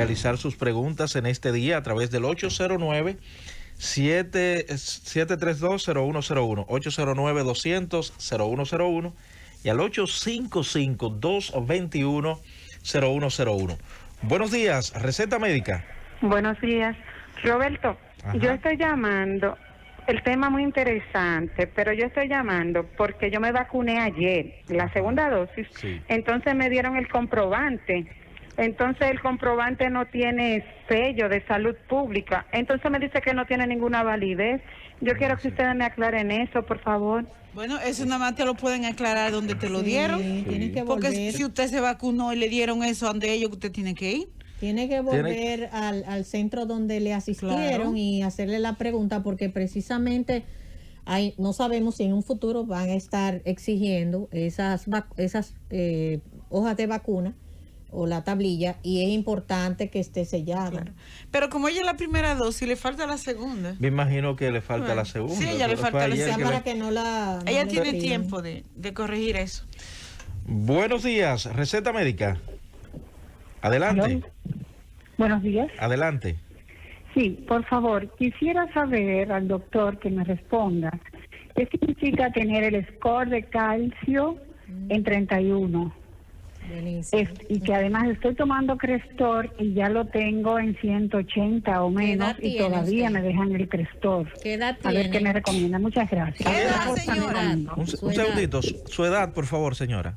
realizar sus preguntas en este día a través del 809-732-0101, 809-200-0101 y al 855-221-0101. Buenos días, receta médica. Buenos días, Roberto. Ajá. Yo estoy llamando, el tema muy interesante, pero yo estoy llamando porque yo me vacuné ayer, la segunda dosis, Sí. Entonces me dieron el comprobante. Entonces el comprobante no tiene sello de salud pública. Entonces me dice que no tiene ninguna validez. Yo quiero que ustedes me aclaren eso, por favor. Bueno, eso nada más te lo pueden aclarar donde te lo dieron. Tiene que volver. Porque si usted se vacunó y le dieron eso donde ellos, usted tiene que ir. Tiene que volver al centro donde le asistieron y hacerle la pregunta, porque precisamente no sabemos si en un futuro van a estar exigiendo esas hojas de vacuna o la tablilla, y es importante que esté sellada. Claro. Pero como ella es la primera dosis, le falta la segunda. Me imagino que le falta la segunda. Sí, ella le falta la segunda. Para que no la... Ella no tiene le tiempo de corregir eso. Buenos días, receta médica. Adelante. ¿Aló? Buenos días. Adelante. Sí, por favor, quisiera saber al doctor que me responda qué significa tener el score de calcio en 31. Buenísimo. Y que además estoy tomando Crestor y ya lo tengo en 180 o menos y todavía me dejan el Crestor. ¿Qué edad A ver tiene? qué me recomienda. Muchas gracias. ¿Qué edad, Por señora? favor. Un segundito, su edad, por favor, señora.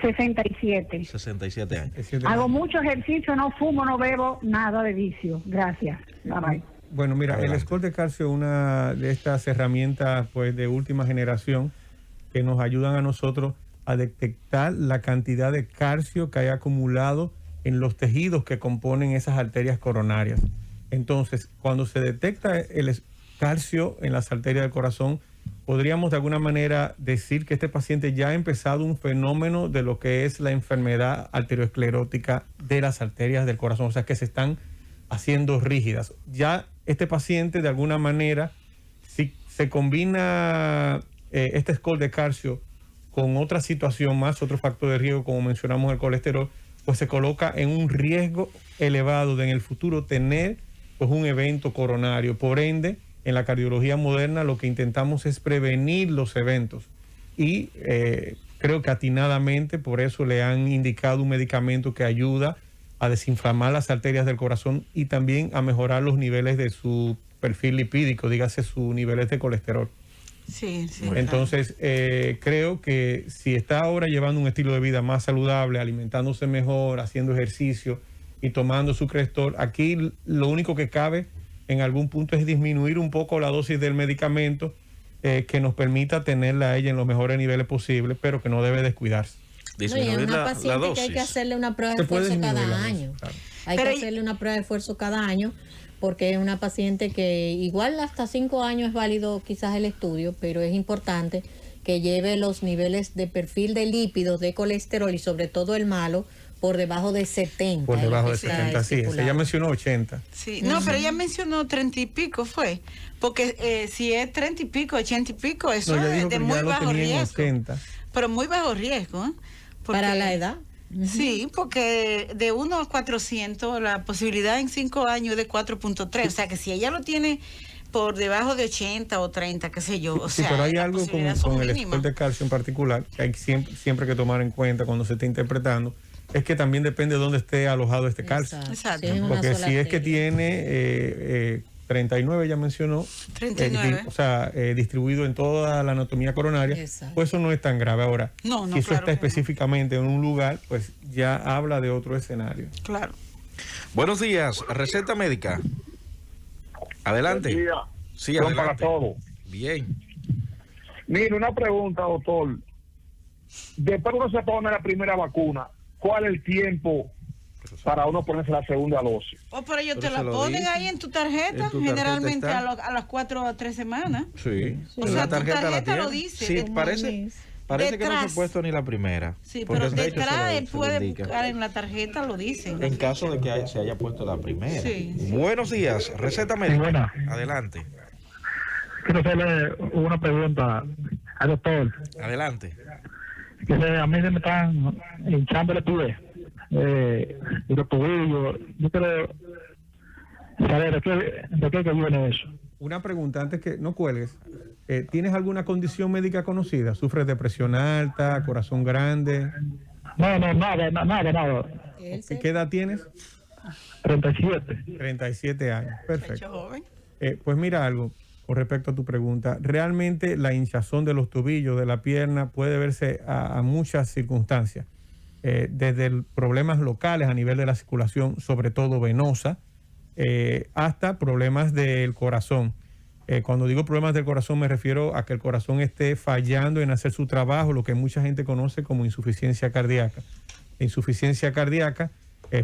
67. 67 años. Hago mucho ejercicio, no fumo, no bebo, nada de vicio. Gracias. Bye bye. Bueno, mira, Adelante. el score de calcio es una de estas herramientas pues de última generación que nos ayudan a nosotros a detectar la cantidad de calcio que hay acumulado en los tejidos que componen esas arterias coronarias. Entonces, cuando se detecta el calcio en las arterias del corazón, podríamos de alguna manera decir que este paciente ya ha empezado un fenómeno de lo que es la enfermedad arteriosclerótica de las arterias del corazón, o sea que se están haciendo rígidas. Ya este paciente de alguna manera, si se combina este score de calcio con otra situación más, otro factor de riesgo, como mencionamos el colesterol, pues se coloca en un riesgo elevado de en el futuro tener pues un evento coronario. Por ende, en la cardiología moderna lo que intentamos es prevenir los eventos y creo que atinadamente por eso le han indicado un medicamento que ayuda a desinflamar las arterias del corazón y también a mejorar los niveles de su perfil lipídico, dígase sus niveles de colesterol. Sí, sí. Entonces, creo que si está ahora llevando un estilo de vida más saludable, alimentándose mejor, haciendo ejercicio y tomando su Crestor, aquí lo único que cabe en algún punto es disminuir un poco la dosis del medicamento que nos permita tenerla a ella en los mejores niveles posibles, pero que no debe descuidarse. No, y es Disminuir una la paciente dosis. que hay que hacerle una prueba de Se puede esfuerzo disminuir cada la año. dosis, claro. Hay Pero que hacerle una prueba de esfuerzo cada año, porque es una paciente que igual hasta 5 años es válido quizás el estudio, pero es importante que lleve los niveles de perfil de lípidos, de colesterol y sobre todo el malo por debajo de 70. Por debajo de es lo que está 70, sí. estipulado. Ella mencionó 80. Sí, no, pero ella mencionó 30 y pico fue, porque si es 30 y pico, 80 y pico, eso No, ella es dijo de que muy ya lo bajo tenía en riesgo. 80. Pero muy bajo riesgo, ¿eh? Porque- Para la edad. Sí, porque de 1 a 400 la posibilidad en 5 años es de 4.3, o sea que si ella lo tiene por debajo de 80 o 30, qué sé yo, o Sí, sea, pero hay las algo posibilidades con son el mínimas. score de calcio en particular que hay siempre que tomar en cuenta cuando se esté interpretando, es que también depende de dónde esté alojado este calcio. Exacto. Si es en una Porque sola si es que arteria. tiene 39, ya mencionó, 39. o sea, distribuido en toda la anatomía coronaria, Exacto. pues eso no es tan grave. Ahora, No, si eso claro está que no. específicamente en un lugar, pues ya habla de otro escenario. Claro. Buenos días, receta médica. Adelante. Buen día. Sí, Son para adelante. todos. Bien. Mire, una pregunta, doctor. Después que uno se pone la primera vacuna, ¿cuál es el tiempo para uno ponerse la segunda dosis? O por ello Pero te se la lo ponen dicen. ahí en tu tarjeta, En tu tarjeta generalmente está. a las 4 o 3 semanas. Sí. O En sea, la tu tarjeta la tarjeta lo tiene. dice. Sí, De- parece que no se Detrás. ha puesto ni la primera. Sí, porque pero de hecho detrás se él lo puede indica. buscar en la tarjeta, lo dice. En caso de que se haya puesto la primera. Sí, sí. Buenos días, receta médica. buena. Adelante. Quiero hacerle una pregunta al doctor. Adelante. Que a mí se me están hinchando los pies. y los tobillos. Yo quiero saber de qué viene eso. Una pregunta antes que no cuelgues. ¿Tienes alguna condición médica conocida? ¿Sufres de presión alta, corazón grande? No, nada. ¿Qué edad tienes? 37. 37 años. Perfecto. Joven. Pues mira algo con respecto a tu pregunta. Realmente la hinchazón de los tobillos, de la pierna, puede verse a muchas circunstancias. Desde problemas locales a nivel de la circulación, sobre todo venosa, hasta problemas del corazón. Cuando digo problemas del corazón me refiero a que el corazón esté fallando en hacer su trabajo, lo que mucha gente conoce como insuficiencia cardíaca. Insuficiencia cardíaca,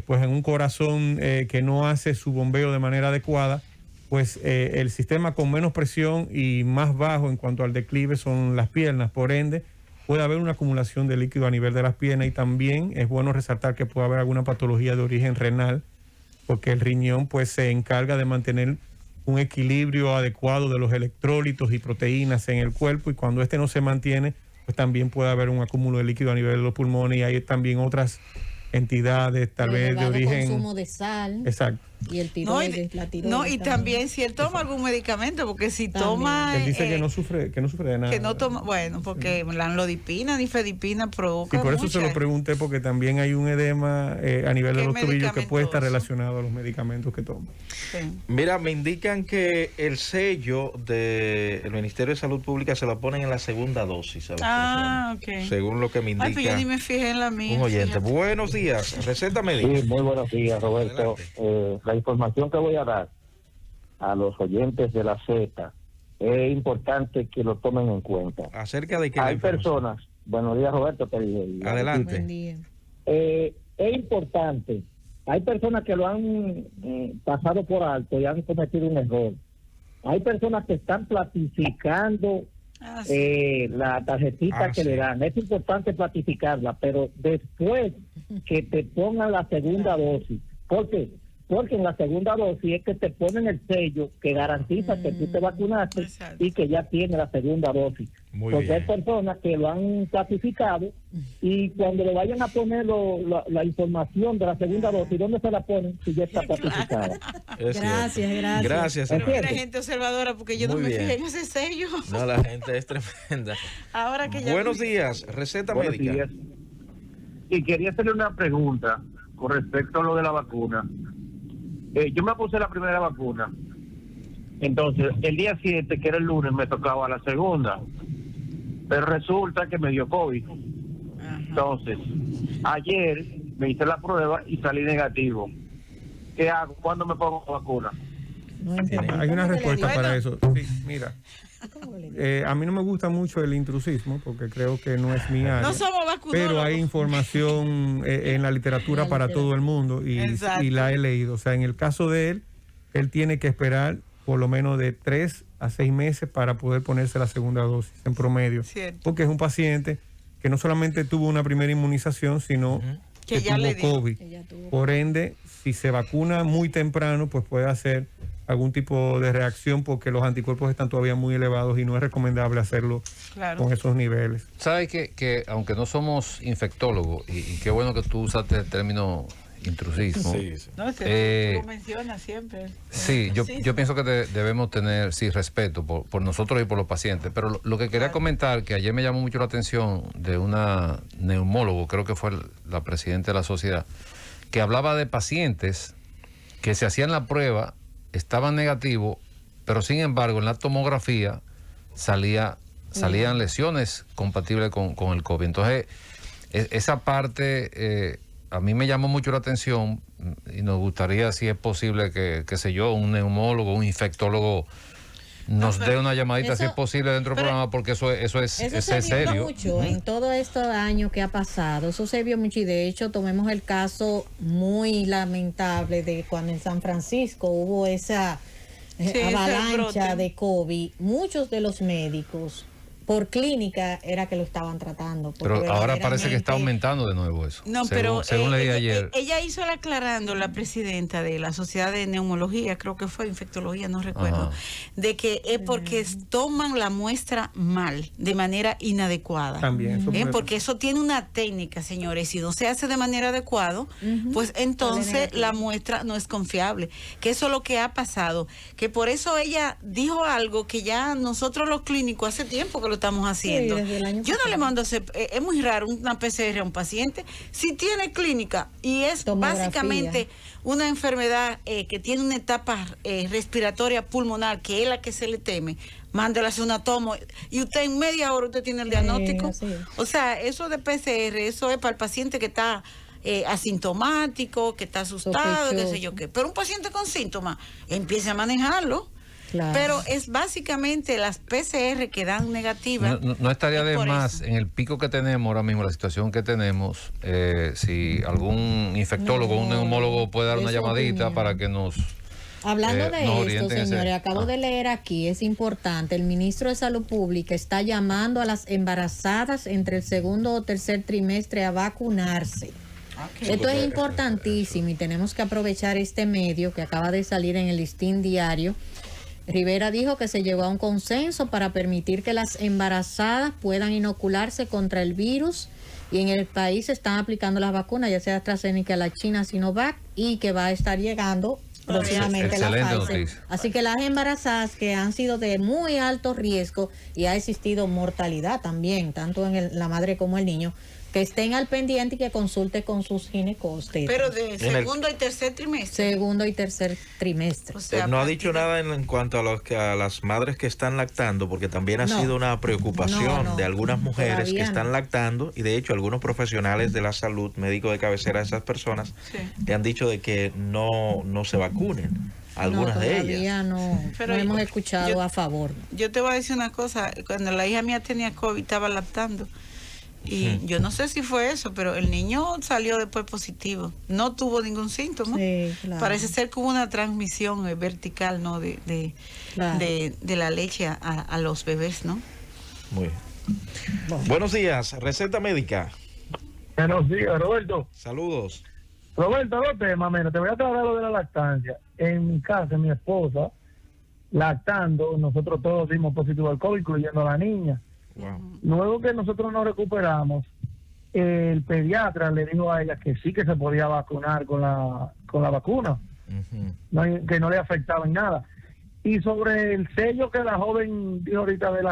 pues en un corazón que no hace su bombeo de manera adecuada, pues el sistema con menos presión y más bajo en cuanto al declive son las piernas. Por ende, puede haber una acumulación de líquido a nivel de las piernas y también es bueno resaltar que puede haber alguna patología de origen renal, porque el riñón pues se encarga de mantener un equilibrio adecuado de los electrolitos y proteínas en el cuerpo, y cuando este no se mantiene, pues también puede haber un acúmulo de líquido a nivel de los pulmones, y hay también otras entidades tal vez de origen... consumo de sal. Exacto. Y el tiroides, la tiroides. Y también si él toma algún medicamento, porque si toma... Él dice que no sufre de nada. Que no toma, bueno, porque la anlodipina, nifedipina provoca. Y por eso se lo pregunté, porque también hay un edema a nivel de los tobillos que puede estar relacionado a los medicamentos que toma. Sí. Mira, me indican que el sello del Ministerio de Salud Pública se lo ponen en la segunda dosis a las personas, ok. según lo que me indica Pues yo ni me fijé en la mía. un oyente. Fíjate. Buenos días, receta médica. Sí, muy buenos días, Roberto. La información que voy a dar a los oyentes de la Z es importante que lo tomen en cuenta. ¿Acerca de qué? Hay personas, buenos días, Roberto. Adelante. Buen día. Es importante. Hay personas que lo han pasado por alto y han cometido un error. Hay personas que están platificando la tarjetita que le dan. Es importante platificarla, pero después que te pongan la segunda dosis. ¿Por qué? Porque en la segunda dosis es que te ponen el sello que garantiza que tú te vacunaste y que ya tiene la segunda dosis. Porque hay personas que lo han clasificado y cuando le vayan a poner la información de la segunda dosis, ¿dónde se la ponen si ya está clasificada? Gracias. Pero mira, gente observadora, porque yo no me fijé en ese sello. No, la gente es tremenda. Ahora que ya Buenos días, receta médica. Días. Y quería hacerle una pregunta con respecto a lo de la vacuna. Yo me puse la primera vacuna. Entonces, el día 7, que era el lunes, me tocaba la segunda. Pero resulta que me dio COVID. Entonces, ayer me hice la prueba y salí negativo. ¿Qué hago? ¿Cuándo me pongo la vacuna? Hay una respuesta para eso. Sí, mira. A mí no me gusta mucho el intrusismo porque creo que no es mi área. No somos vacunólogos. Pero hay información en la literatura para todo el mundo y la he leído. O sea, en el caso de él tiene que esperar por lo menos de 3 a 6 meses para poder ponerse la segunda dosis en promedio. Cierto. Porque es un paciente que no solamente tuvo una primera inmunización, sino que tuvo COVID. Por ende, si se vacuna muy temprano, pues puede hacer algún tipo de reacción porque los anticuerpos están todavía muy elevados y no es recomendable hacerlo con esos niveles. Sabes que aunque no somos infectólogos, y qué bueno que tú usaste el término intrusismo. No, tú lo mencionas siempre. Sí, yo pienso que debemos tener respeto por nosotros y por los pacientes, pero lo que quería comentar, que ayer me llamó mucho la atención de una neumólogo, creo que fue la presidenta de la sociedad, que hablaba de pacientes que se hacían la prueba, estaban negativos, pero sin embargo en la tomografía salían lesiones compatibles con el COVID. Entonces, esa parte a mí me llamó mucho la atención y nos gustaría, si es posible, que qué sé yo, un neumólogo, un infectólogo nos dé una llamadita, si es posible, dentro del programa, porque eso es serio. Mucho en todos estos años que ha pasado, eso se vio mucho, y de hecho tomemos el caso muy lamentable de cuando en San Francisco hubo esa avalancha de COVID. Muchos de los médicos por clínica era que lo estaban tratando. Pero ahora parece que está aumentando de nuevo eso. No, según leí ayer. Ella hizo el aclarando, la presidenta de la Sociedad de Neumología, creo que fue infectología, no recuerdo, de que es porque toman la muestra mal, de manera inadecuada. También. Porque eso tiene una técnica, señores, si no se hace de manera adecuada, pues entonces la muestra no es confiable. Que eso es lo que ha pasado. Que por eso ella dijo algo que ya nosotros los clínicos hace tiempo que lo estamos haciendo. Yo no le mando a hacer, es muy raro una PCR a un paciente si tiene clínica y es básicamente una enfermedad que tiene una etapa respiratoria pulmonar, que es la que se le teme. Mándela a hacer una toma y usted en media hora usted tiene el diagnóstico. O sea, eso de PCR, eso es para el paciente que está asintomático, que está asustado, qué sé yo qué. Pero un paciente con síntomas, empiece a manejarlo. Claro. Pero es básicamente las PCR que dan negativas. No estaría de más en el pico que tenemos ahora mismo, la situación que tenemos, si algún infectólogo, un neumólogo puede dar una llamadita para que nos... Hablando de esto, señores, acabo de leer aquí, es importante, el ministro de Salud Pública está llamando a las embarazadas entre el segundo o tercer trimestre a vacunarse. Esto es importantísimo y tenemos que aprovechar este medio que acaba de salir en el Listín Diario. Rivera dijo que se llegó a un consenso para permitir que las embarazadas puedan inocularse contra el virus y en el país se están aplicando las vacunas, ya sea AstraZeneca, la China, Sinovac, y que va a estar llegando próximamente la Pfizer. Así que las embarazadas que han sido de muy alto riesgo y ha existido mortalidad también, tanto en la madre como el niño, que estén al pendiente y que consulte con sus ginecólogos. Pero de segundo y tercer trimestre. Segundo y tercer trimestre. O sea, no ha dicho nada en cuanto a las madres que están lactando, porque también ha sido una preocupación de algunas mujeres que están lactando, y de hecho algunos profesionales de la salud, médicos de cabecera de esas personas, le han dicho de que no se vacunen. Algunas de ellas. Pero no hemos escuchado a favor. Yo te voy a decir una cosa, cuando la hija mía tenía COVID, estaba lactando. Y yo no sé si fue eso, pero el niño salió después positivo. No tuvo ningún síntoma. Sí, claro. Parece ser que hubo una transmisión vertical, ¿no? De la leche a los bebés, ¿no? Muy bien. Buenos días, receta médica. Buenos días, Roberto. Saludos. Roberto, dos temas, mira, te voy a hablar lo de la lactancia. En mi casa, mi esposa, lactando, nosotros todos dimos positivo al COVID, incluyendo a la niña. Wow. Luego que nosotros nos recuperamos, el pediatra le dijo a ella que sí que se podía vacunar con la vacuna, que no le afectaba en nada. Y sobre el sello que la joven dijo ahorita de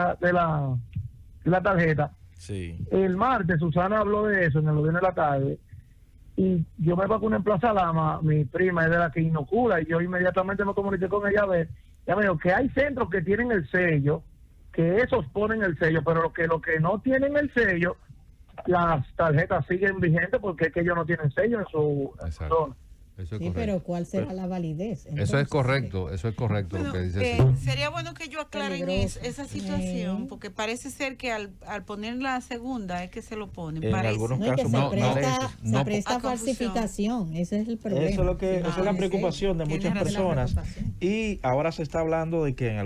la tarjeta, el martes Susana habló de eso en el viernes de la tarde, y yo me vacuné en Plaza Lama, mi prima es de la que inocula, y yo inmediatamente me comuniqué con ella a ver, ya me dijo que hay centros que tienen el sello, que esos ponen el sello, pero lo que no tienen el sello, las tarjetas siguen vigentes porque es que ellos no tienen sello en su zona. Eso es sí, pero ¿cuál será la validez? Entonces, eso es correcto bueno, lo que dice. Sería bueno que yo aclaren esa situación, porque parece ser que al poner la segunda es que se lo ponen. En algunos casos se presta falsificación, ese es el problema. Eso es la preocupación de muchas personas. Y ahora se está hablando de que en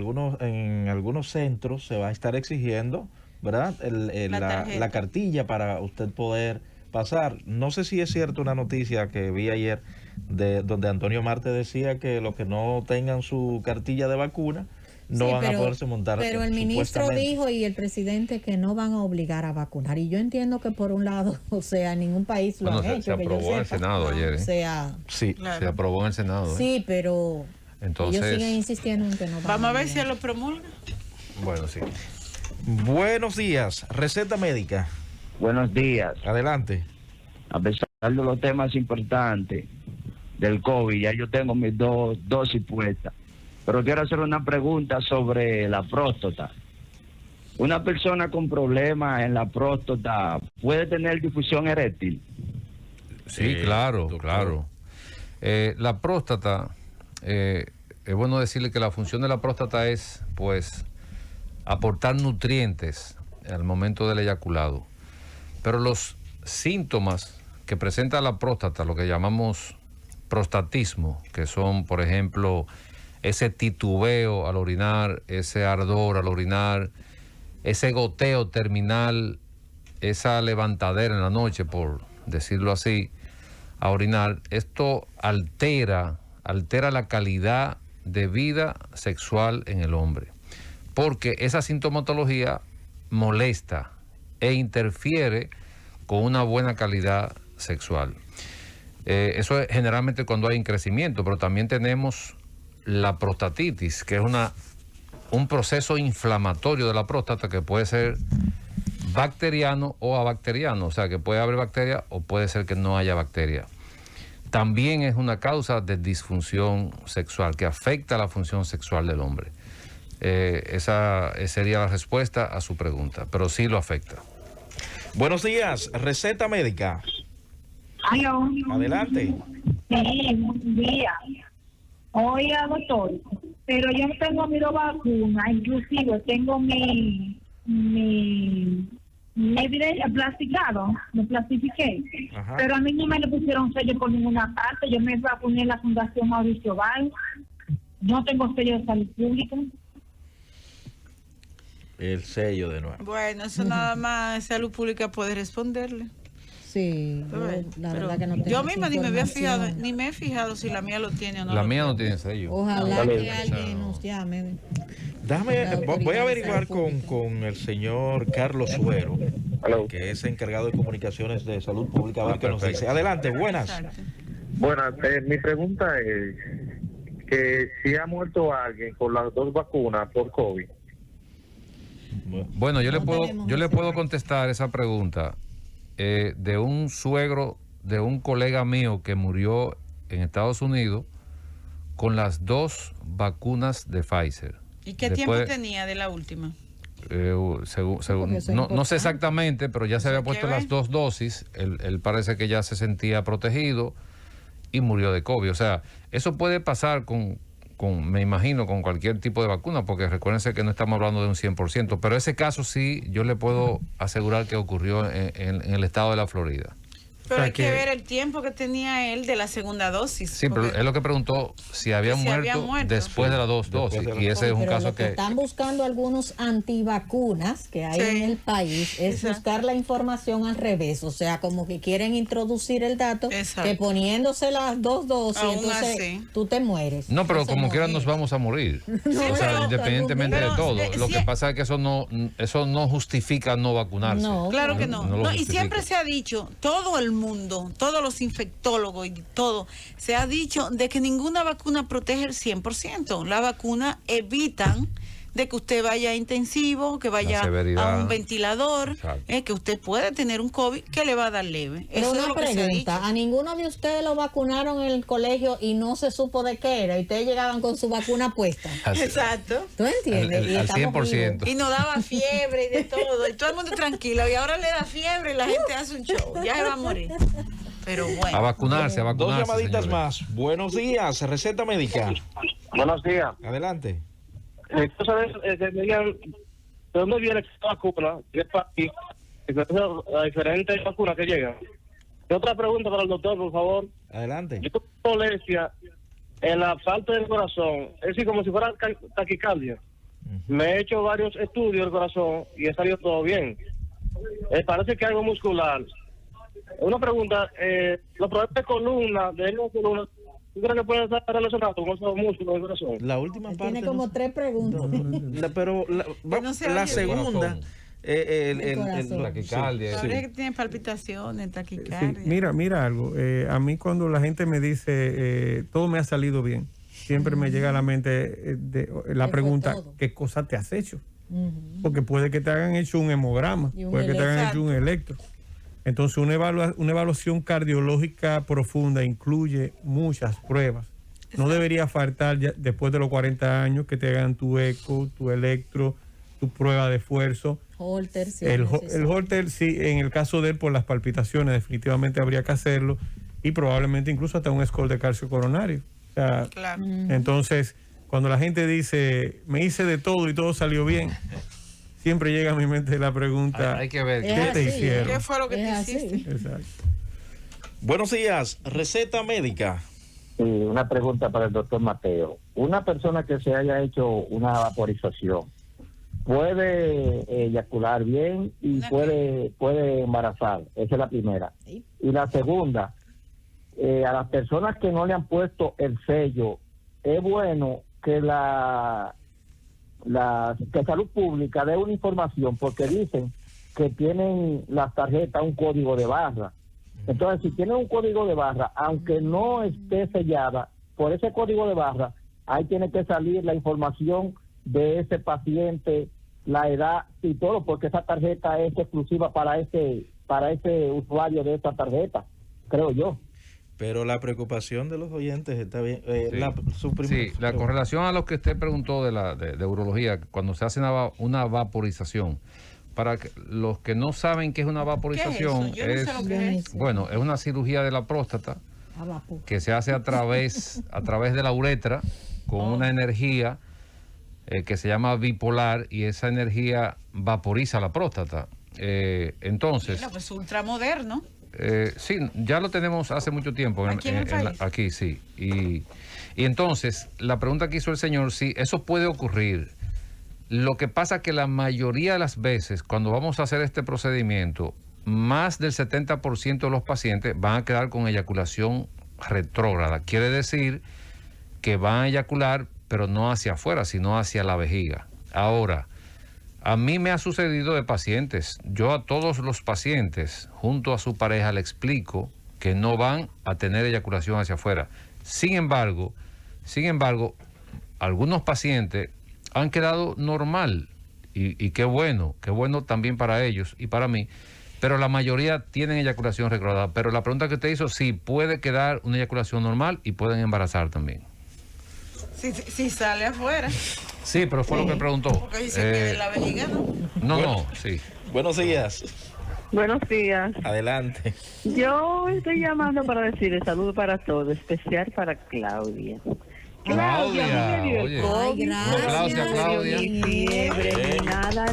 algunos centros se va a estar exigiendo, ¿verdad? La cartilla para usted poder pasar. No sé si es cierto una noticia que vi ayer donde Antonio Marte decía que los que no tengan su cartilla de vacuna no van a poderse montar. Pero el ministro dijo y el presidente que no van a obligar a vacunar. Y yo entiendo que por un lado, o sea, ningún país lo ha hecho. Se aprobó en el Senado ayer. O sea, se aprobó en el Senado. Sí, pero entonces, ellos siguen insistiendo en que no van Vamos a ver si él lo promulga. Bueno, sí. Buenos días, receta médica. Buenos días. Adelante. A pesar de los temas importantes del COVID, ya yo tengo mis dos dosis puestas. Pero quiero hacer una pregunta sobre la próstata. ¿Una persona con problemas en la próstata puede tener difusión eréctil? Sí, claro. La próstata, es bueno decirle que la función de la próstata es, pues, aportar nutrientes al momento del eyaculado. Pero los síntomas que presenta la próstata, lo que llamamos prostatismo, que son, por ejemplo, ese titubeo al orinar, ese ardor al orinar, ese goteo terminal, esa levantadera en la noche, por decirlo así, a orinar, esto altera la calidad de vida sexual en el hombre, porque esa sintomatología molesta e interfiere con una buena calidad sexual. Eso es generalmente cuando hay crecimiento, pero también tenemos la prostatitis, que es un proceso inflamatorio de la próstata que puede ser bacteriano o abacteriano, o sea que puede haber bacteria o puede ser que no haya bacteria. También es una causa de disfunción sexual que afecta la función sexual del hombre. Esa sería la respuesta a su pregunta, pero sí lo afecta. Buenos días, receta médica. Aló. Adelante. Sí, buen día. Oiga, doctor, pero yo no tengo mi vacuna, inclusive tengo mi plasticado, me plastifiqué. Ajá. Pero a mí no me le pusieron sello por ninguna parte. Yo me vacuné en la Fundación Mauricio Val. No tengo sello de salud pública. El sello de nuevo. Bueno, eso nada más Salud Pública puede responderle. Sí, la verdad que no tengo. Yo misma ni me he fijado si la mía lo tiene o no. La mía no tiene sello. Ojalá que alguien nos llame. Voy a averiguar con el señor Carlos Suero, que es encargado de comunicaciones de Salud Pública, a ver qué nos dice. Adelante, buenas. Buenas, mi pregunta es que si ha muerto alguien con las 2 vacunas por COVID. Bueno, yo le puedo contestar esa pregunta de un suegro de un colega mío que murió en Estados Unidos con las 2 vacunas de Pfizer. ¿Y qué tiempo tenía de la última? No sé exactamente, pero ya se había puesto las 2 dosis. Él parece que ya se sentía protegido y murió de COVID. O sea, eso puede pasar me imagino, con cualquier tipo de vacuna, porque recuérdense que no estamos hablando de un 100%, pero ese caso sí, yo le puedo asegurar que ocurrió en el estado de la Florida. Pero hay que ver el tiempo que tenía él de la segunda dosis. Sí, pero él lo que preguntó si había muerto después de las 2 dosis. Y ese es un caso que están buscando algunos antivacunas que hay en el país, es buscar la información al revés. O sea, como que quieren introducir el dato que poniéndose las 2 dosis, entonces tú te mueres. No, pero como quiera nos vamos a morir. O sea, independientemente de todo. Lo que pasa es que eso no justifica no vacunarse. No, claro que no. Y siempre se ha dicho, todo el mundo, todos los infectólogos y todo, se ha dicho de que ninguna vacuna protege el 100%. La vacuna evitan de que usted vaya a intensivo, que vaya a un ventilador, que usted puede tener un COVID que le va a dar leve. Pero una pregunta, ¿a ninguno de ustedes lo vacunaron en el colegio y no se supo de qué era? Y ustedes llegaban con su vacuna puesta. Exacto. ¿Tú entiendes? Al 100%. Y nos daba fiebre y de todo. Y todo el mundo tranquilo. Y ahora le da fiebre y la gente hace un show. Ya se va a morir. Pero bueno. A vacunarse. 2 llamaditas señores. Más. Buenos días, receta médica. Buenos días. Adelante. ¿Tú sabes de dónde viene esta vacuna? ¿Qué es para ti? Las diferentes vacunas que llegan. Y otra pregunta para el doctor, por favor. Adelante. Yo tengo dolencia en la falta del corazón, es decir, como si fuera taquicardia. Me he hecho varios estudios del corazón y he salido todo bien. Parece que algo muscular. Una pregunta, los problemas de columna, ¿tú crees que puede estar relacionado con esos músculos del corazón? La última parte. Tiene como 3 preguntas. Pero la segunda. Taquicardia. Ahora es que tiene palpitaciones, taquicardia. Sí, mira algo. A mí cuando la gente me dice todo me ha salido bien, siempre me llega a la mente la pregunta, ¿qué cosa te has hecho? Porque puede que te hayan hecho un hemograma, puede que te hayan hecho un electro. Entonces una evaluación cardiológica profunda incluye muchas pruebas. No debería faltar ya, después de los 40 años, que te hagan tu eco, tu electro, tu prueba de esfuerzo. Holter, sí, el Holter, sí, en el caso de él, por las palpitaciones, definitivamente habría que hacerlo. Y probablemente incluso hasta un score de calcio coronario. O sea, claro. Entonces, cuando la gente dice, me hice de todo y todo salió bien, siempre llega a mi mente la pregunta, hay que ver ¿qué te hicieron? ¿Qué fue lo que te hiciste? Exacto. Buenos días, receta médica. Una pregunta para el doctor Mateo. Una persona que se haya hecho una vaporización puede eyacular bien y puede embarazar. Esa es la primera. Y la segunda, a las personas que no le han puesto el sello, es bueno que que Salud Pública dé una información, porque dicen que tienen las tarjetas un código de barra. Entonces, si tienen un código de barra, aunque no esté sellada, por ese código de barra, ahí tiene que salir la información de ese paciente, la edad y todo, porque esa tarjeta es exclusiva para ese usuario de esa tarjeta, creo yo. Pero la preocupación de los oyentes está bien. La correlación a lo que usted preguntó de urología, cuando se hace una vaporización, para los que no saben qué es una vaporización, es una cirugía de la próstata que se hace a través de la uretra con una energía que se llama bipolar, y esa energía vaporiza la próstata. Entonces... Mira, pues ultramoderno. Sí, ya lo tenemos hace mucho tiempo. Aquí, sí. Y entonces, la pregunta que hizo el señor, sí, eso puede ocurrir. Lo que pasa es que la mayoría de las veces, cuando vamos a hacer este procedimiento, más del 70% de los pacientes van a quedar con eyaculación retrógrada. Quiere decir que van a eyacular, pero no hacia afuera, sino hacia la vejiga. Ahora, a mí me ha sucedido de pacientes. Yo a todos los pacientes, junto a su pareja, le explico que no van a tener eyaculación hacia afuera. Sin embargo, algunos pacientes han quedado normal, y qué bueno también para ellos y para mí, pero la mayoría tienen eyaculación retrógrada. Pero la pregunta que usted hizo, sí, puede quedar una eyaculación normal y pueden embarazar también. Si sale afuera. Sí, pero fue lo que preguntó. Porque dice que de la vejiga, ¿no? Sí. Buenos días. Buenos días. Adelante. Yo estoy llamando para decirle saludo para todos, especial para Claudia. Claudia, oye. Claudia. Ni fiebre,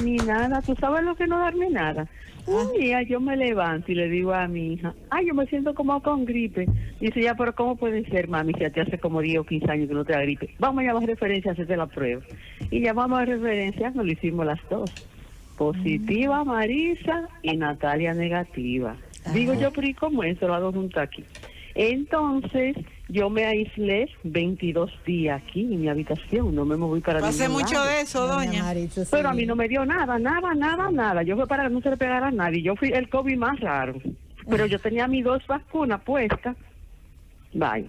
ni nada. ¿Tú sabes lo que no darme nada? Un día yo me levanto y le digo a mi hija, yo me siento como con gripe. Dice, ya, pero ¿cómo puede ser, mami, si a ti hace como 10 o 15 años que no te da gripe? Vamos a llamar referencia a hacerte la prueba. Y llamamos a referencia, nos lo hicimos las dos. Positiva Marisa y Natalia negativa. Digo yo, pero ¿y cómo es? Lo hago junto aquí. Entonces, yo me aislé 22 días aquí en mi habitación, no me moví para ningún lado. Hace mucho de eso, doña. Marisa, sí. Pero a mí no me dio nada. Yo fui para que no se le pegara a nadie. Yo fui el COVID más raro. Pero yo tenía mis 2 vacunas puestas. Bye.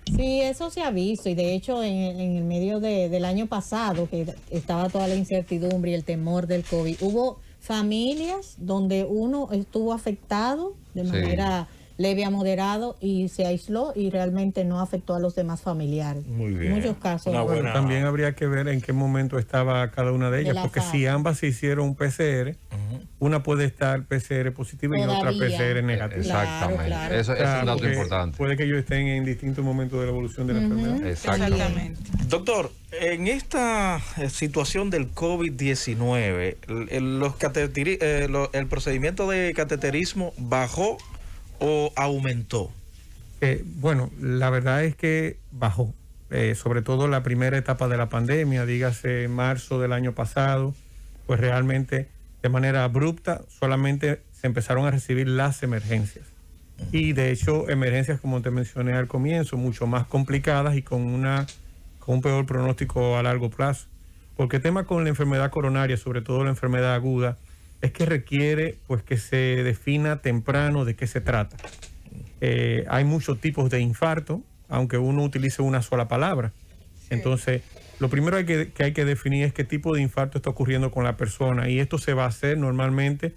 Sí, eso se ha visto, y de hecho en el medio del año pasado, que estaba toda la incertidumbre y el temor del COVID, hubo familias donde uno estuvo afectado de manera leve a moderado y se aisló y realmente no afectó a los demás familiares. Muy bien. En muchos casos. También habría que ver en qué momento estaba cada una de ellas, porque si ambas se hicieron un PCR, una puede estar PCR positiva y otra PCR negativa. Exactamente. Claro. Eso es un dato importante. Puede que ellos estén en distintos momentos de la evolución de la enfermedad. Exactamente. Doctor, en esta situación del COVID-19, el procedimiento de cateterismo bajó o aumentó. Bueno, la verdad es que bajó, sobre todo la primera etapa de la pandemia, dígase marzo del año pasado, pues realmente de manera abrupta solamente se empezaron a recibir las emergencias. Y de hecho emergencias, como te mencioné al comienzo, mucho más complicadas y con un peor pronóstico a largo plazo. Porque el tema con la enfermedad coronaria, sobre todo la enfermedad aguda, es que requiere pues que se defina temprano de qué se trata. Hay muchos tipos de infarto, aunque uno utilice una sola palabra. Entonces, lo primero que hay que definir es qué tipo de infarto está ocurriendo con la persona, y esto se va a hacer normalmente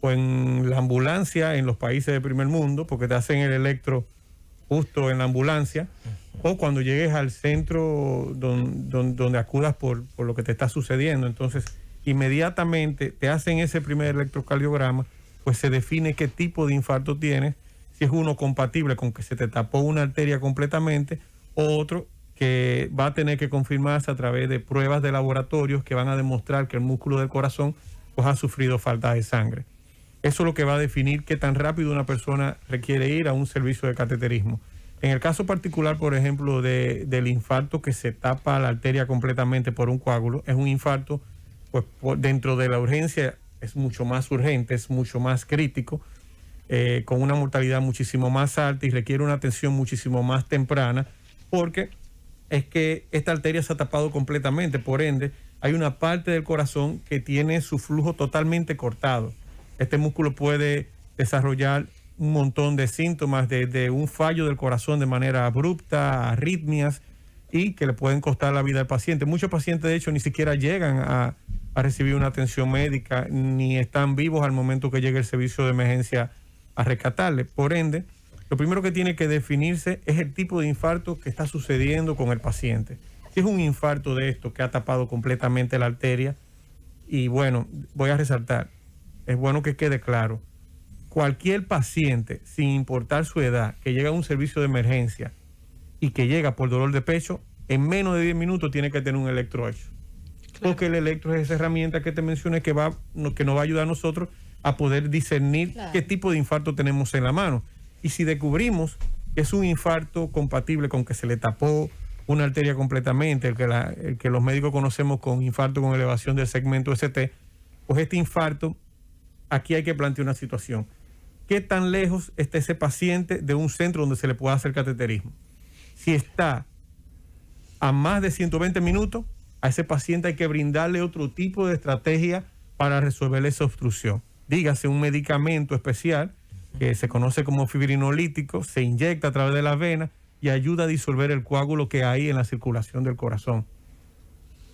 o en la ambulancia en los países de primer mundo, porque te hacen el electro justo en la ambulancia, o cuando llegues al centro donde acudas por lo que te está sucediendo. Entonces, inmediatamente te hacen ese primer electrocardiograma, pues se define qué tipo de infarto tienes, si es uno compatible con que se te tapó una arteria completamente, o otro que va a tener que confirmarse a través de pruebas de laboratorios que van a demostrar que el músculo del corazón pues ha sufrido falta de sangre. Eso es lo que va a definir qué tan rápido una persona requiere ir a un servicio de cateterismo. En el caso particular, por ejemplo, del infarto que se tapa la arteria completamente por un coágulo, es un infarto pues dentro de la urgencia es mucho más urgente, es mucho más crítico, con una mortalidad muchísimo más alta y requiere una atención muchísimo más temprana, porque es que esta arteria se ha tapado completamente, por ende hay una parte del corazón que tiene su flujo totalmente cortado. Este músculo puede desarrollar un montón de síntomas, desde un fallo del corazón de manera abrupta, arritmias, y que le pueden costar la vida al paciente. Muchos pacientes, de hecho, ni siquiera llegan a recibir una atención médica, ni están vivos al momento que llegue el servicio de emergencia a rescatarle. Por ende, lo primero que tiene que definirse es el tipo de infarto que está sucediendo con el paciente. Si es un infarto de esto que ha tapado completamente la arteria, y bueno, voy a resaltar, es bueno que quede claro, cualquier paciente, sin importar su edad, que llega a un servicio de emergencia y que llega por dolor de pecho, en menos de 10 minutos tiene que tener un electrohecho. Claro. Porque el electro es esa herramienta que te mencioné que nos va a ayudar a nosotros a poder discernir qué tipo de infarto tenemos en la mano. Y si descubrimos que es un infarto compatible con que se le tapó una arteria completamente, el que los médicos conocemos con infarto con elevación del segmento ST, pues este infarto, aquí hay que plantear una situación. ¿Qué tan lejos está ese paciente de un centro donde se le pueda hacer cateterismo? Si está a más de 120 minutos, a ese paciente hay que brindarle otro tipo de estrategia para resolver esa obstrucción. Dígase un medicamento especial que se conoce como fibrinolítico, se inyecta a través de la vena y ayuda a disolver el coágulo que hay en la circulación del corazón.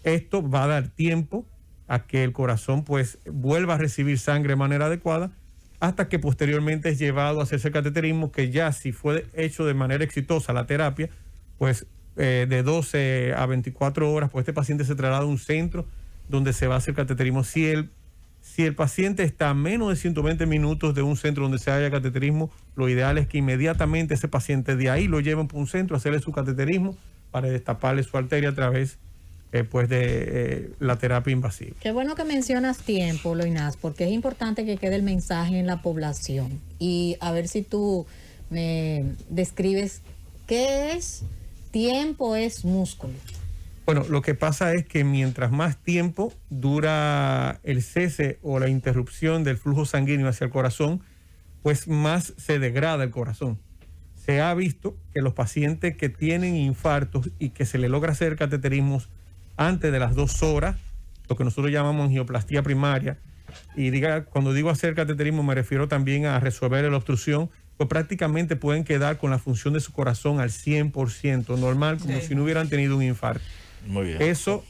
Esto va a dar tiempo a que el corazón pues vuelva a recibir sangre de manera adecuada, hasta que posteriormente es llevado a hacerse el cateterismo, que ya si fue hecho de manera exitosa la terapia, pues de 12 a 24 horas, pues este paciente se traslada a un centro donde se va a hacer cateterismo. Si el paciente está a menos de 120 minutos de un centro donde se haga cateterismo, lo ideal es que inmediatamente ese paciente de ahí lo lleven por un centro a hacerle su cateterismo para destaparle su arteria a través pues de la terapia invasiva. Qué bueno que mencionas tiempo, Loinaz, porque es importante que quede el mensaje en la población. Y a ver si tú me describes qué es tiempo, es músculo. Bueno, lo que pasa es que mientras más tiempo dura el cese o la interrupción del flujo sanguíneo hacia el corazón, pues más se degrada el corazón. Se ha visto que los pacientes que tienen infartos y que se le logra hacer cateterismos antes de las 2 horas, lo que nosotros llamamos angioplastía primaria, y cuando digo hacer cateterismo me refiero también a resolver la obstrucción, pues prácticamente pueden quedar con la función de su corazón al 100% normal, como si no hubieran tenido un infarto. Muy bien. Eso,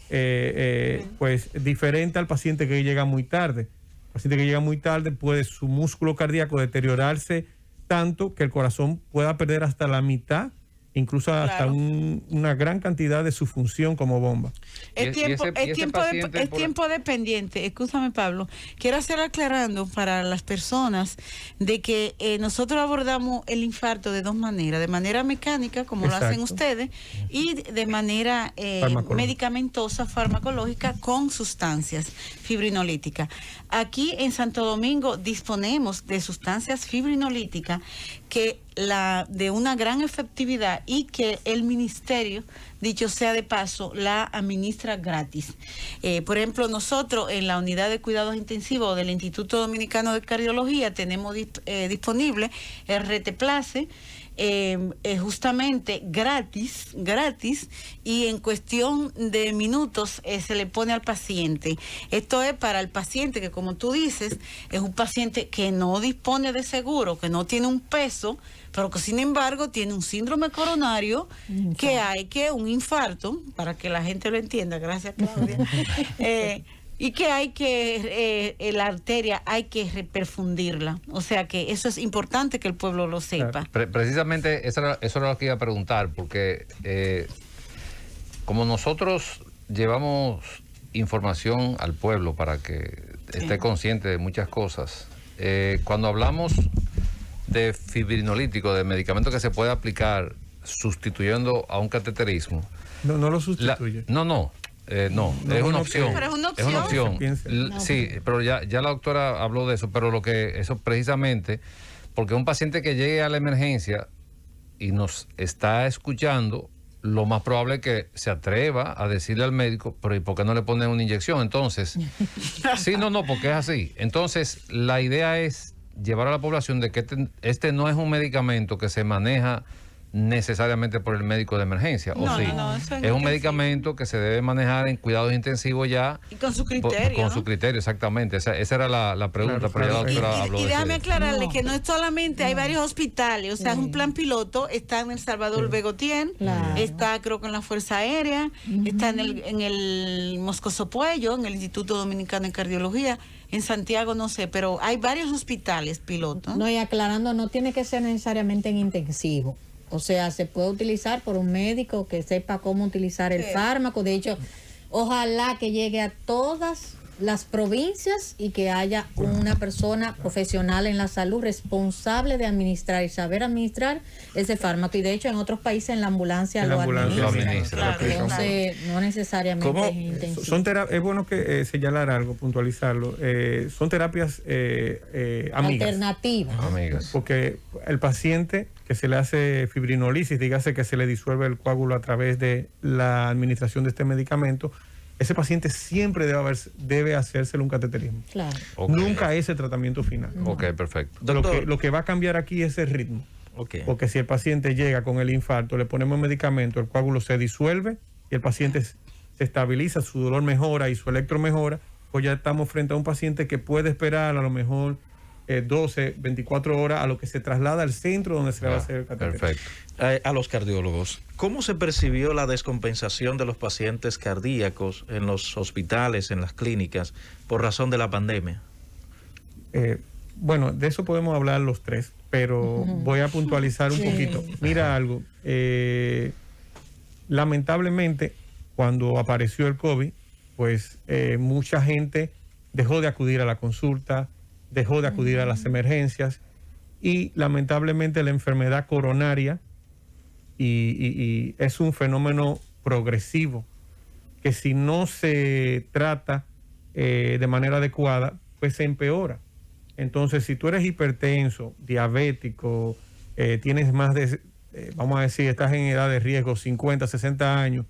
pues, diferente al paciente que llega muy tarde. El paciente que llega muy tarde puede su músculo cardíaco deteriorarse tanto que el corazón pueda perder hasta la mitad, incluso hasta una gran cantidad de su función como bomba. Es tiempo dependiente. Escúchame, Pablo. Quiero hacer aclarando para las personas de que nosotros abordamos el infarto de 2 maneras. De manera mecánica, como lo hacen ustedes, y de manera medicamentosa, farmacológica, con sustancias fibrinolíticas. Aquí en Santo Domingo disponemos de sustancias fibrinolíticas que de una gran efectividad y que el ministerio, dicho sea de paso, la administra gratis. Por ejemplo, nosotros en la unidad de cuidados intensivos del Instituto Dominicano de Cardiología tenemos disponible el Reteplace, justamente gratis, y en cuestión de minutos se le pone al paciente. Esto es para el paciente que, como tú dices, es un paciente que no dispone de seguro, que no tiene un peso, pero que sin embargo tiene un síndrome coronario, un infarto, para que la gente lo entienda, gracias Claudia, y que hay que, la arteria hay que reperfundirla. O sea que eso es importante que el pueblo lo sepa. Precisamente eso era lo que iba a preguntar, porque como nosotros llevamos información al pueblo para que esté consciente de muchas cosas, cuando hablamos de fibrinolítico, de medicamento que se puede aplicar sustituyendo a un cateterismo. No lo sustituye. No, es una opción. Pero es una opción. Sí, pero ya la doctora habló de eso, pero eso precisamente, porque un paciente que llegue a la emergencia y nos está escuchando, lo más probable es que se atreva a decirle al médico, pero ¿y por qué no le ponen una inyección? Entonces, sí, no, porque es así. Entonces, la idea es llevar a la población de que este no es un medicamento que se maneja necesariamente por el médico de emergencia, es un medicamento que se debe manejar en cuidados intensivos ya. Y con su criterio. Con su criterio, exactamente. Esa era la pregunta, pero ya la doctora habló de eso. Y déjame aclararle que no es solamente, hay varios hospitales, o sea, es un plan piloto, está en El Salvador Begotien, está creo que en la Fuerza Aérea, está en el Moscoso Puello, en el Instituto Dominicano de Cardiología. En Santiago no sé, pero hay varios hospitales pilotos. No, y aclarando, no tiene que ser necesariamente en intensivo. O sea, se puede utilizar por un médico que sepa cómo utilizar el fármaco. De hecho, ojalá que llegue a todas las provincias y que haya una persona profesional en la salud responsable de administrar y saber administrar ese fármaco. Y de hecho en otros países en la ambulancia lo administra. Entonces no necesariamente es intensivo. Es bueno que señalar algo, puntualizarlo. Son terapias alternativas. Porque el paciente que se le hace fibrinolisis, dígase que se le disuelve el coágulo a través de la administración de este medicamento, ese paciente siempre debe hacérselo un cateterismo. Claro. Nunca es el tratamiento final. Ok, perfecto. Lo que va a cambiar aquí es el ritmo. Porque si el paciente llega con el infarto, le ponemos medicamento, el coágulo se disuelve y el paciente se estabiliza, su dolor mejora y su electro mejora, pues ya estamos frente a un paciente que puede esperar a lo mejor 12, 24 horas a lo que se traslada al centro donde se le va a hacer el cateterismo. Perfecto. A los cardiólogos, ¿cómo se percibió la descompensación de los pacientes cardíacos en los hospitales, en las clínicas, por razón de la pandemia? Bueno, de eso podemos hablar los tres, pero voy a puntualizar un poquito. Mira algo, lamentablemente, cuando apareció el COVID, pues mucha gente dejó de acudir a la consulta, dejó de acudir a las emergencias y lamentablemente la enfermedad coronaria y es un fenómeno progresivo que si no se trata de manera adecuada, pues se empeora. Entonces, si tú eres hipertenso, diabético, tienes más de, vamos a decir, estás en edad de riesgo, 50, 60 años,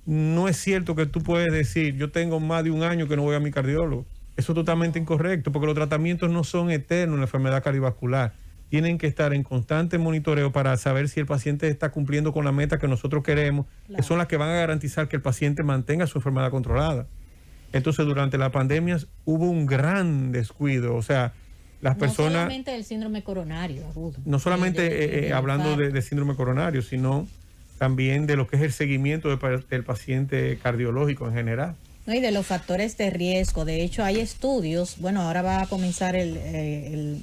no es cierto que tú puedes decir, yo tengo más de un año que no voy a mi cardiólogo. Eso es totalmente incorrecto, porque los tratamientos no son eternos en la enfermedad cardiovascular. Tienen que estar en constante monitoreo para saber si el paciente está cumpliendo con la meta que nosotros queremos, que son las que van a garantizar que el paciente mantenga su enfermedad controlada. Entonces, durante la pandemia hubo un gran descuido, o sea, las personas... No solamente del síndrome coronario agudo. No solamente hablando de síndrome coronario, sino también de lo que es el seguimiento del paciente cardiológico en general. No, y de los factores de riesgo. De hecho, hay estudios, bueno, ahora va a comenzar el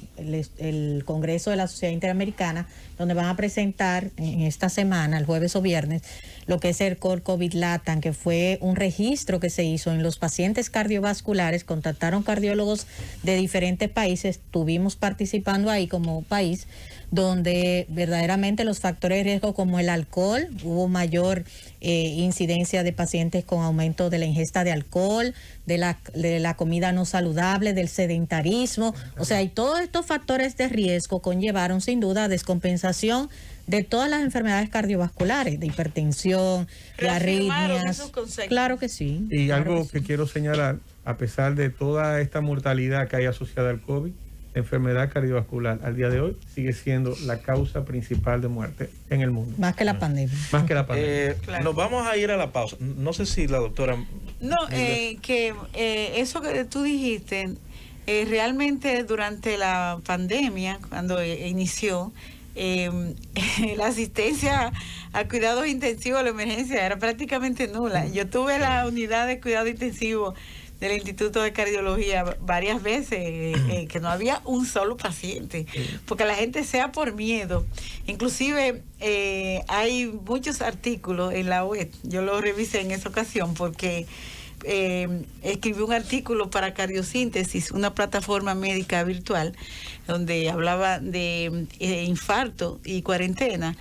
Congreso de la Sociedad Interamericana, donde van a presentar en esta semana, el jueves o viernes, lo que es el COVID LATAM, que fue un registro que se hizo en los pacientes cardiovasculares. Contactaron cardiólogos de diferentes países, estuvimos participando ahí como país, donde verdaderamente los factores de riesgo como el alcohol, hubo mayor incidencia de pacientes con aumento de la ingesta de alcohol, de la comida no saludable, del sedentarismo, o sea, y todos estos factores de riesgo conllevaron sin duda a descompensación de todas las enfermedades cardiovasculares, de hipertensión, de arritmias. Claro que sí. Y claro algo que quiero señalar, a pesar de toda esta mortalidad que hay asociada al COVID, la enfermedad cardiovascular al día de hoy sigue siendo la causa principal de muerte en el mundo. Más que la pandemia. Más que la pandemia. Claro. Nos vamos a ir a la pausa. No sé si la doctora... No, que eso que tú dijiste, realmente durante la pandemia, cuando inició, la asistencia a cuidados intensivos, a la emergencia, era prácticamente nula. Yo tuve la unidad de cuidado intensivo del Instituto de Cardiología varias veces, que no había un solo paciente, porque la gente sea por miedo. Inclusive hay muchos artículos en la web, yo lo revisé en esa ocasión porque escribí un artículo para Cardiosíntesis, una plataforma médica virtual, donde hablaba de infarto y cuarentena.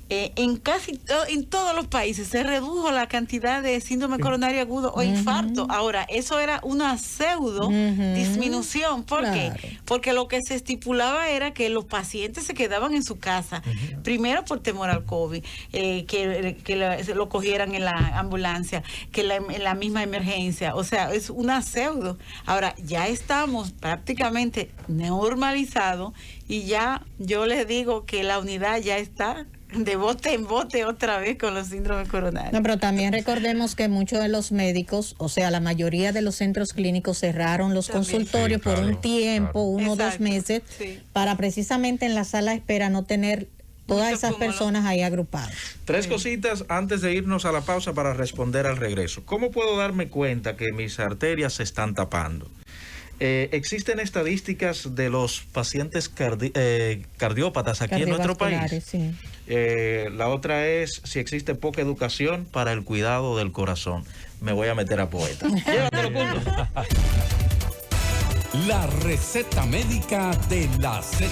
en todos los países se redujo la cantidad de síndrome coronario agudo o infarto. Ahora, eso era una pseudo disminución. ¿Por qué? Porque lo que se estipulaba era que los pacientes se quedaban en su casa, primero por temor al COVID, que lo cogieran en la ambulancia, que en la misma emergencia. O sea, es una pseudo. Ahora, ya estamos prácticamente normalizados y ya yo les digo que la unidad ya está de bote en bote otra vez con los síndromes coronarios. No, pero también recordemos que muchos de los médicos, o sea, la mayoría de los centros clínicos cerraron los consultorios por un tiempo, 1 o 2 meses, para precisamente en la sala de espera no tener todas esas personas ahí agrupadas. 3 cositas antes de irnos a la pausa para responder al regreso. ¿Cómo puedo darme cuenta que mis arterias se están tapando? Existen estadísticas de los pacientes cardiópatas aquí en nuestro país. Sí. La otra es si existe poca educación para el cuidado del corazón. Me voy a meter a poeta. Llévatelo, punto. La receta médica de la Z.